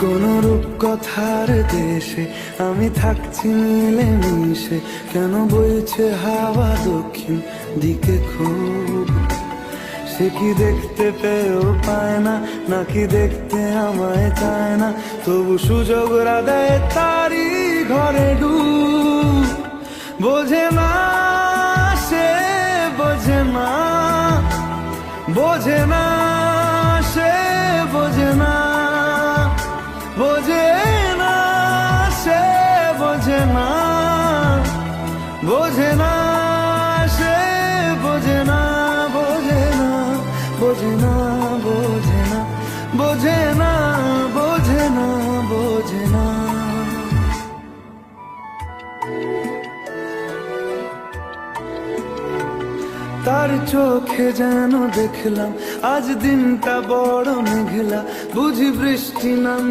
কোন রূপকথার দেশে আমি থাকছি মিলে মিশে, কেন বইছে হাওয়া দক্ষিণ দিকে খুব? সে কি দেখতে পেয়েও পায় না, নাকি দেখতে আমায় চায় না? তবু সুযোগরা দেয় তারি ঘরে ডুব। বোঝে না সে, বোঝে না, বোঝে না সে, বোঝে না, বোঝে না সে, বোঝে না, বোঝে না সে, বোঝে না, বোঝে না, বোঝে না, বোঝে না, বোঝে না, বোঝে না, বোঝে না। তার চোখে যেন দেখলাম আজ দিনটা বড় মেঘলা, বুঝি বৃষ্টি নাম